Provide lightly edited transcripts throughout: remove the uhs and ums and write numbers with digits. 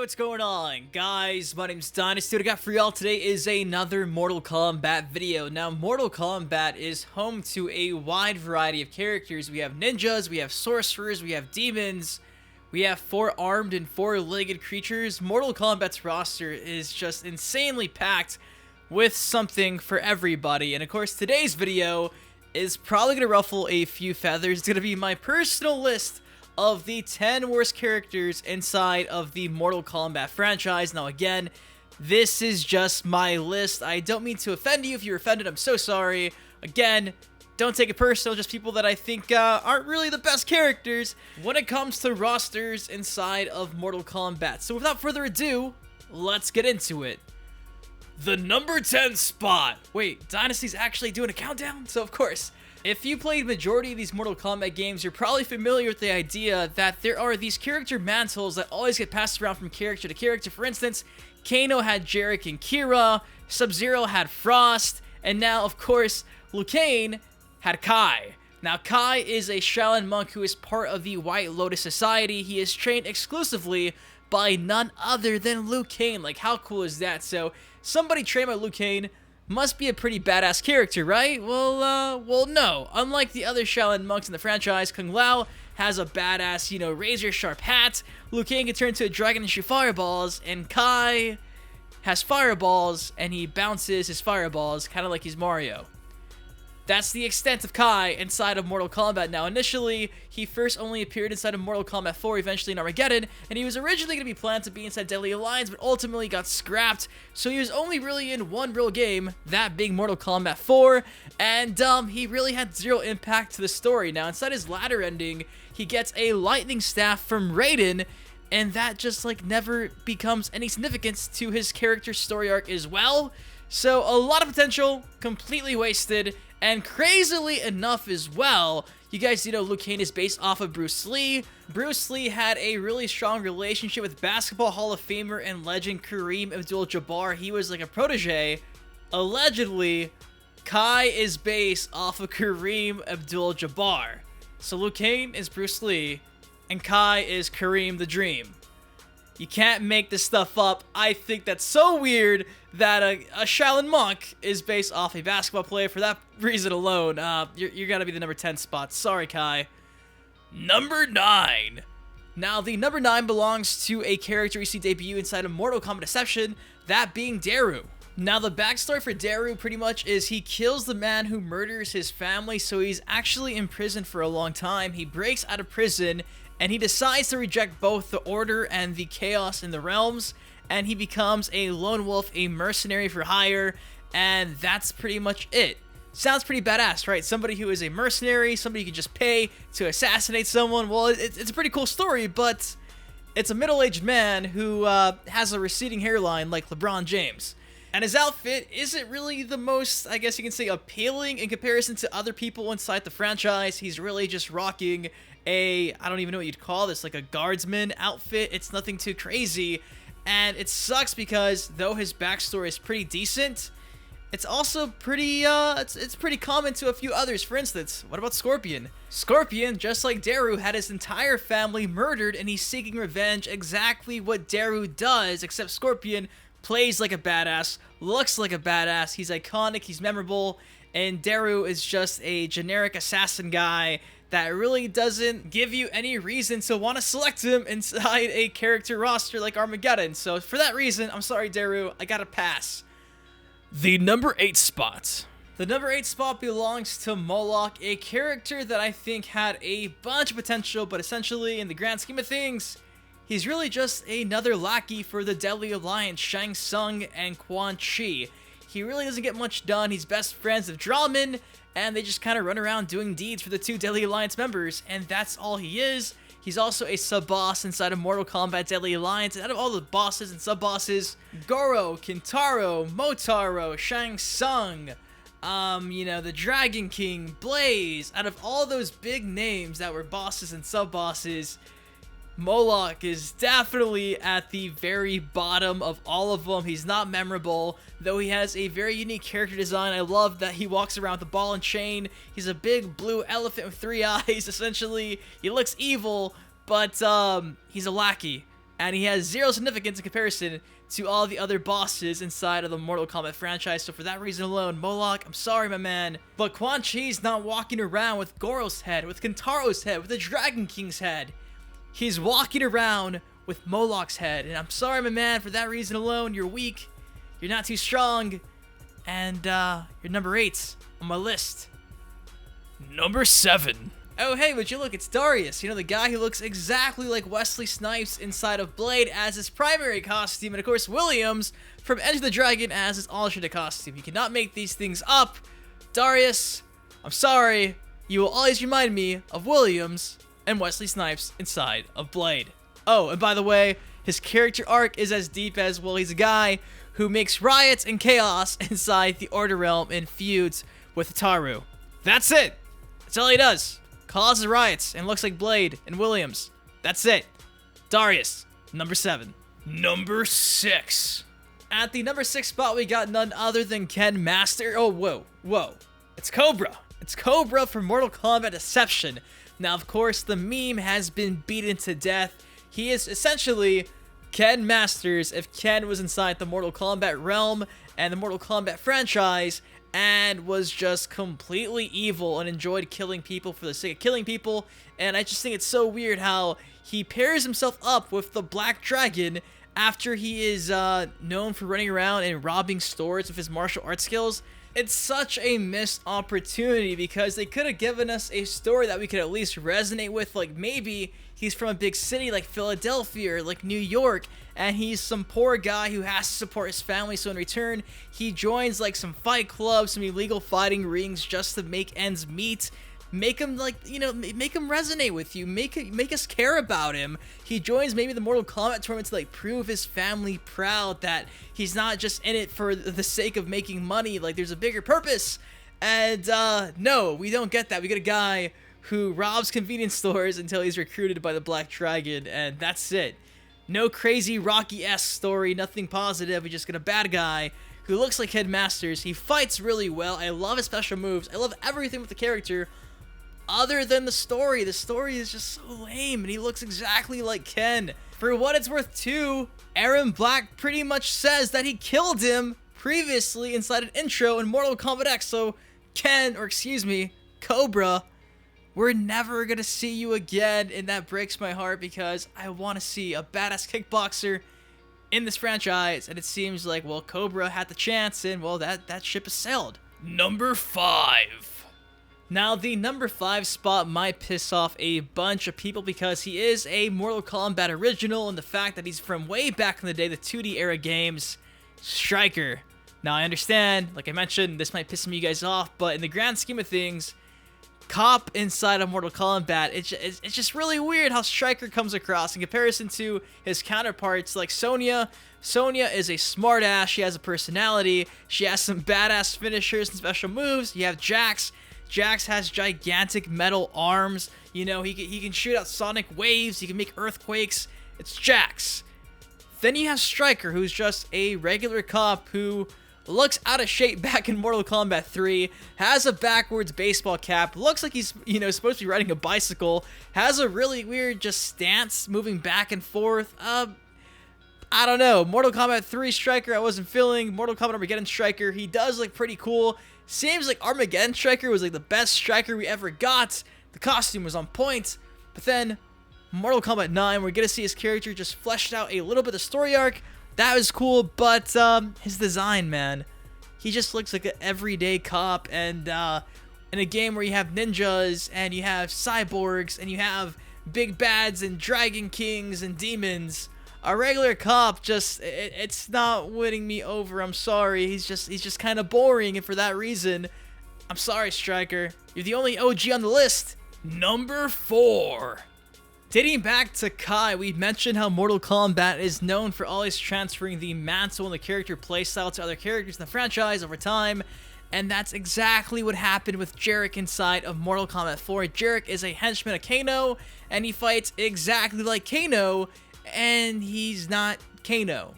what's going on, guys? My name's Darius. What I got for y'all today is another Mortal Kombat video. Now, Mortal Kombat is home to a wide variety of characters. We have ninjas, we have sorcerers, we have demons, we have four-armed and four-legged creatures. Mortal Kombat's roster is just insanely packed with something for everybody. And of course, today's video is probably going to ruffle a few feathers. It's going to be my personal list of the 10 worst characters inside of the Mortal Kombat franchise. Now again, this is just my list. I don't mean to offend you. If you're offended, I'm so sorry. Again, don't take it personal, just people that I think aren't really the best characters when it comes to rosters inside of Mortal Kombat. So without further ado, let's get into it. The number 10 spot. Wait, Dynasty's actually doing a countdown? So of course, if you played majority of these Mortal Kombat games, you're probably familiar with the idea that there are these character mantles that always get passed around from character to character. For instance, Kano had Jerick and Kira, Sub-Zero had Frost, and now, of course, Liu Kang had Kai. Now, Kai is a Shaolin monk who is part of the White Lotus Society. He is trained exclusively by none other than Liu Kang. Like, how cool is that? So, somebody trained by Liu Kang must be a pretty badass character, right? Well, no. Unlike the other Shaolin monks in the franchise, Kung Lao has a badass, razor-sharp hat. Liu Kang can turn into a dragon and shoot fireballs, and Kai has fireballs, and he bounces his fireballs, kind of like he's Mario. That's the extent of Kai inside of Mortal Kombat. Now, initially, he first only appeared inside of Mortal Kombat 4, eventually in Armageddon, and he was originally going to be planned to be inside Deadly Alliance, but ultimately got scrapped, so he was only really in one real game, that being Mortal Kombat 4, and he really had zero impact to the story. Now, inside his latter ending, he gets a lightning staff from Raiden, and that just, never becomes any significance to his character story arc as well. So, a lot of potential, completely wasted. And crazily enough as well, you guys know Liu Kang is based off of Bruce Lee. Bruce Lee had a really strong relationship with Basketball Hall of Famer and legend Kareem Abdul-Jabbar. He was like a protege. Allegedly, Kai is based off of Kareem Abdul-Jabbar. So Liu Kang is Bruce Lee, and Kai is Kareem the Dream. You can't make this stuff up. I think that's so weird that a Shaolin monk is based off a basketball player. For that reason alone, you're gonna be the number 10 spot. Sorry, Kai. Number 9. Now, the number 9 belongs to a character we see debut inside of Mortal Kombat Deception, that being Deru. Now, the backstory for Deru pretty much is he kills the man who murders his family, so he's actually in prison for a long time. He breaks out of prison, and he decides to reject both the order and the chaos in the realms, and he becomes a lone wolf, a mercenary for hire, and that's pretty much it. Sounds pretty badass, right? Somebody who is a mercenary, somebody you can just pay to assassinate someone. Well, it's a pretty cool story, but it's a middle-aged man who has a receding hairline like LeBron James. And his outfit isn't really the most, I guess you can say, appealing in comparison to other people inside the franchise. He's really just rocking I don't even know what you'd call this, like a guardsman outfit. It's nothing too crazy, and it sucks because though his backstory is pretty decent, it's also pretty, it's pretty common to a few others. For instance, what about Scorpion? Scorpion, just like Deru, had his entire family murdered, and he's seeking revenge, exactly what Deru does, except Scorpion plays like a badass, looks like a badass, he's iconic, he's memorable, and Deru is just a generic assassin guy that really doesn't give you any reason to want to select him inside a character roster like Armageddon. So for that reason, I'm sorry, Deru, I gotta pass. The number 8 spot. The number 8 spot belongs to Moloch, a character that I think had a bunch of potential, but essentially, in the grand scheme of things, he's really just another lackey for the Deadly Alliance, Shang Tsung and Quan Chi. He really doesn't get much done. He's best friends with Draman, and they just kind of run around doing deeds for the 2 Deadly Alliance members, and that's all he is. He's also a sub-boss inside of Mortal Kombat Deadly Alliance, and out of all the bosses and sub-bosses, Goro, Kintaro, Motaro, Shang Tsung, the Dragon King, Blaze, out of all those big names that were bosses and sub-bosses, Moloch is definitely at the very bottom of all of them. He's not memorable, though he has a very unique character design. I love that he walks around with a ball and chain. He's a big blue elephant with 3 eyes, essentially. He looks evil, but he's a lackey. and he has zero significance in comparison to all the other bosses inside of the Mortal Kombat franchise. So for that reason alone, Moloch, I'm sorry, my man, but Quan Chi's not walking around with Goro's head, with Kintaro's head, with the Dragon King's head. He's walking around with Moloch's head, and I'm sorry, my man, for that reason alone, you're weak, you're not too strong, and you're number 8 on my list. Number 7. Oh, hey, would you look, it's Darius, you know, the guy who looks exactly like Wesley Snipes inside of Blade as his primary costume, and of course, Williams from Enter the Dragon as his alternate costume. You cannot make these things up. Darius, I'm sorry, you will always remind me of Williams and Wesley Snipes inside of Blade. Oh, and by the way, his character arc is as deep as, well, he's a guy who makes riots and chaos inside the Order Realm and feuds with Taru. That's it. That's all he does. Causes riots and looks like Blade and Williams. That's it. Darius, number 7. Number 6. At the number 6 spot, we got none other than Ken Master. Oh, whoa. It's Cobra. It's Cobra from Mortal Kombat Deception. Now, of course, the meme has been beaten to death. He is essentially Ken Masters if Ken was inside the Mortal Kombat realm and the Mortal Kombat franchise, and was just completely evil and enjoyed killing people for the sake of killing people. And I just think it's so weird how he pairs himself up with the Black Dragon after he is known for running around and robbing stores with his martial arts skills. It's such a missed opportunity because they could have given us a story that we could at least resonate with. Like maybe he's from a big city like Philadelphia or like New York, and he's some poor guy who has to support his family, so in return he joins like some fight clubs, some illegal fighting rings just to make ends meet. Make him, like, you know, make him resonate with you, make us care about him. He joins maybe the Mortal Kombat tournament to like prove his family proud that he's not just in it for the sake of making money, like there's a bigger purpose. And no, we don't get that. We get a guy who robs convenience stores until he's recruited by the Black Dragon, and that's it. No crazy Rocky-esque story, nothing positive. We just get a bad guy who looks like Headmasters. He fights really well. I love his special moves. I love everything with the character other than the story. The story is just so lame, and he looks exactly like Ken. For what it's worth too, Aaron Black pretty much says that he killed him previously inside an intro in Mortal Kombat X. So Ken, or excuse me, Cobra, we're never gonna see you again, and that breaks my heart because I want to see a badass kickboxer in this franchise, and it seems like, well, Cobra had the chance, and well, that ship has sailed. Number 5. Now, the number 5 spot might piss off a bunch of people because he is a Mortal Kombat original, and the fact that he's from way back in the day, the 2D era games, Stryker. Now, I understand, like I mentioned, this might piss some of you guys off, but in the grand scheme of things, cop inside of Mortal Kombat, it's just really weird how Stryker comes across in comparison to his counterparts like Sonya. Sonya is a smartass, she has a personality, she has some badass finishers and special moves. You have Jax. Jax has gigantic metal arms. You know, he can shoot out sonic waves, he can make earthquakes. It's Jax. Then you have Stryker, who's just a regular cop who looks out of shape back in Mortal Kombat 3, has a backwards baseball cap, looks like he's, you know, supposed to be riding a bicycle, has a really weird just stance moving back and forth. I don't know. Mortal Kombat 3 Stryker I wasn't feeling. Mortal Kombat Armageddon Stryker, he does look pretty cool. Seems like Armageddon Stryker was like the best Stryker we ever got. The costume was on point. But then Mortal Kombat 9, we're gonna see his character just fleshed out a little bit of story arc. That was cool, but his design, man, he just looks like an everyday cop. And in a game where you have ninjas and you have cyborgs and you have big bads and dragon kings and demons, a regular cop just it's not winning me over. I'm sorry. He's just kind of boring, and for that reason, I'm sorry, Stryker. You're the only OG on the list. Number 4. Dating back to Kai, we mentioned how Mortal Kombat is known for always transferring the mantle and the character playstyle to other characters in the franchise over time, and that's exactly what happened with Jerick inside of Mortal Kombat 4. Jerick is a henchman of Kano, and he fights exactly like Kano, and he's not Kano,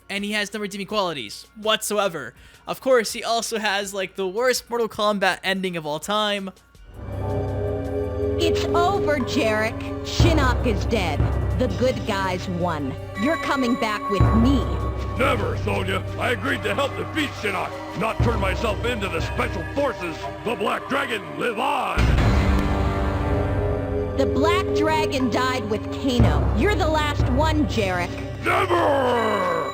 and he has no redeeming qualities whatsoever. Of course, he also has like the worst Mortal Kombat ending of all time. It's over, Jerick. Shinnok is dead. The good guys won. You're coming back with me. Never, Sonya. I agreed to help defeat Shinnok, not turn myself into the Special Forces. The Black Dragon, live on! The Black Dragon died with Kano. You're the last one, Jerick. Never!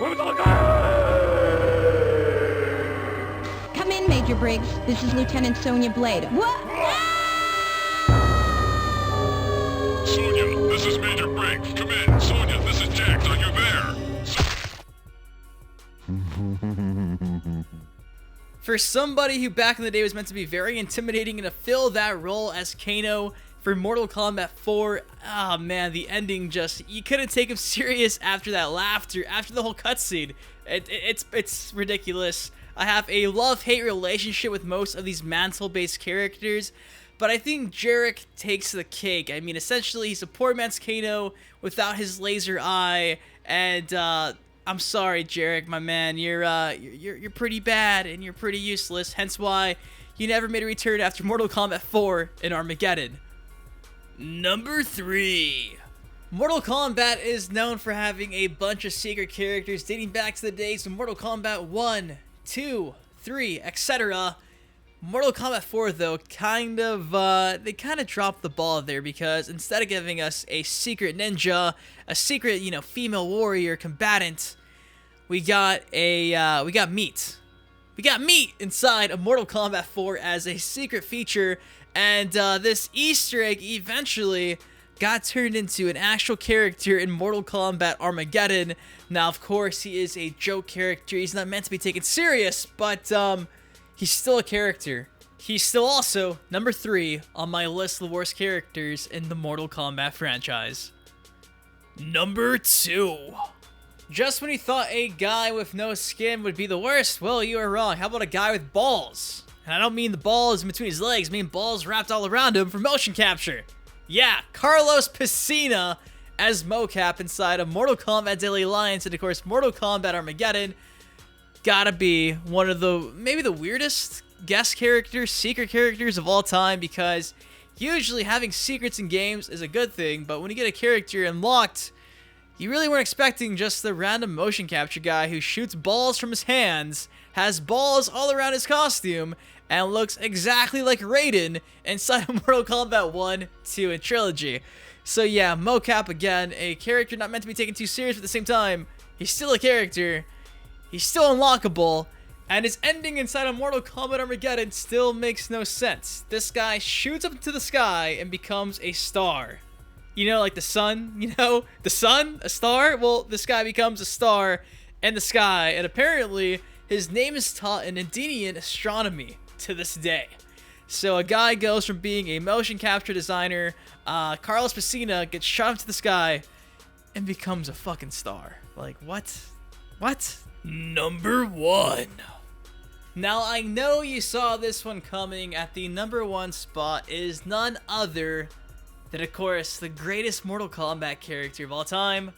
Come in, Major Briggs. This is Lieutenant Sonya Blade. What? Sonya, this is Major Briggs. Come in. Sonya, this is Jax. Are you there? For somebody who back in the day was meant to be very intimidating and to fill that role as Kano for Mortal Kombat 4, ah man, the ending just, you couldn't take him serious after that laughter, after the whole cutscene. It's ridiculous. I have a love-hate relationship with most of these mantle-based characters, but I think Jerick takes the cake. I mean, essentially, he's a poor man's Kano without his laser eye, and I'm sorry, Jerick, my man. You're pretty bad and you're pretty useless. Hence why you never made a return after Mortal Kombat 4 in Armageddon. Number 3. Mortal Kombat is known for having a bunch of secret characters dating back to the days of Mortal Kombat 1, 2, 3, etc. Mortal Kombat 4, though, they kind of dropped the ball there, because instead of giving us a secret ninja, a secret, female warrior combatant, we got meat. We got meat inside of Mortal Kombat 4 as a secret feature, and this Easter egg eventually got turned into an actual character in Mortal Kombat Armageddon. Now, of course, he is a joke character. He's not meant to be taken serious, but he's still a character. He's still also number 3 on my list of the worst characters in the Mortal Kombat franchise. Number 2. Just when you thought a guy with no skin would be the worst, well, you are wrong. How about a guy with balls? And I don't mean the balls in between his legs, I mean balls wrapped all around him for motion capture. Yeah, Carlos Piscina as Mocap inside of Mortal Kombat Daily Alliance, and of course Mortal Kombat Armageddon. Gotta be one of maybe the weirdest guest characters, secret characters of all time, because usually having secrets in games is a good thing, but when you get a character unlocked, you really weren't expecting just the random motion capture guy who shoots balls from his hands, has balls all around his costume, and looks exactly like Raiden inside of Mortal Kombat 1, 2, and Trilogy. So yeah, Mocap again, a character not meant to be taken too serious, but at the same time, he's still a character, he's still unlockable, and his ending inside of Mortal Kombat Armageddon still makes no sense. This guy shoots up into the sky and becomes a star. You know, like the sun, the sun, a star? Well, this guy becomes a star in the sky, and apparently his name is taught in Indian astronomy to this day. So a guy goes from being a motion capture designer, Carlos Piscina gets shot up to the sky and becomes a fucking star. Like, what? What? Number 1. Now, I know you saw this one coming. At the number 1 spot is none other than, of course, the greatest Mortal Kombat character of all time,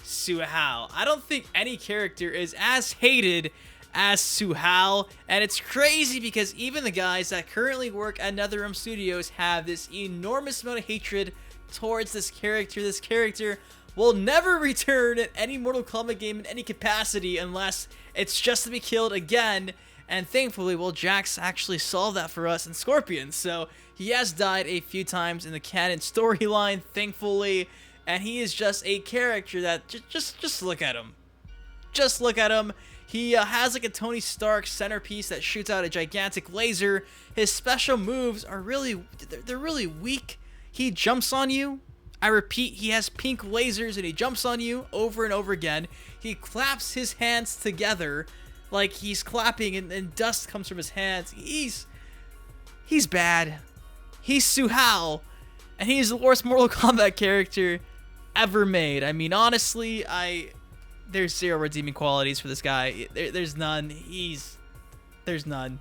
Suhao. I don't think any character is as hated as Suhao, and it's crazy because even the guys that currently work at NetherRealm Studios have this enormous amount of hatred towards this character. This character will never return in any Mortal Kombat game in any capacity unless it's just to be killed again, and thankfully, well, Jax actually solved that for us in Scorpion, so he has died a few times in the canon storyline, thankfully, and he is just a character that, just look at him. Just look at him. He has like a Tony Stark centerpiece that shoots out a gigantic laser. His special moves are they're really weak. He jumps on you. I repeat, he has pink lasers and he jumps on you over and over again. He claps his hands together like he's clapping, and dust comes from his hands. He's bad. He's Suhao, and he's the worst Mortal Kombat character ever made. I mean, honestly, there's zero redeeming qualities for this guy. There's none. There's none.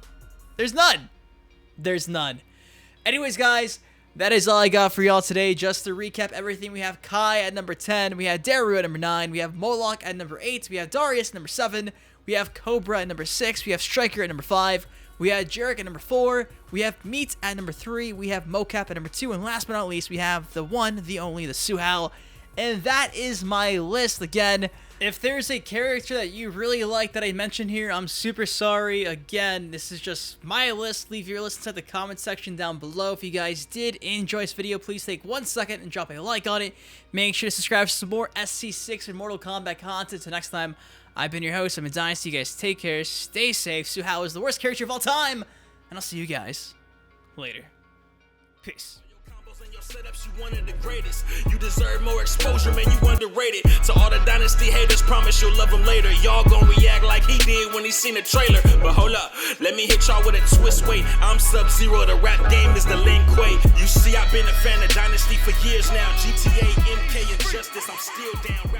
Anyways, guys, that is all I got for y'all today. Just to recap everything, we have Kai at number 10, we have Deru at number 9, we have Moloch at number 8, we have Darius at number 7, we have Cobra at number 6, we have Striker at number 5, we have Jerick at number 4, we have Meat at number 3, we have Mocap at number 2, and last but not least, we have the one, the only, the Suhao And that is my list. Again, if there's a character that you really like that I mentioned here, I'm super sorry. Again, this is just my list. Leave your list inside the comment section down below. If you guys did enjoy this video, please take 1 second and drop a like on it. Make sure to subscribe for some more SC6 and Mortal Kombat content. Till next time, I've been your host. I'm Dynasty. You guys take care. Stay safe. Suhao is the worst character of all time. And I'll see you guys later. Peace. Setups, you one of the greatest. You deserve more exposure, man, you underrated. To all the Dynasty haters, promise you'll love him later. Y'all gon' react like he did when he seen the trailer. But hold up, let me hit y'all with a twist. Wait, I'm Sub-Zero, the rap game is the Lin Kuei. You see, I've been a fan of Dynasty for years now. GTA, MK, and Justice, I'm still down.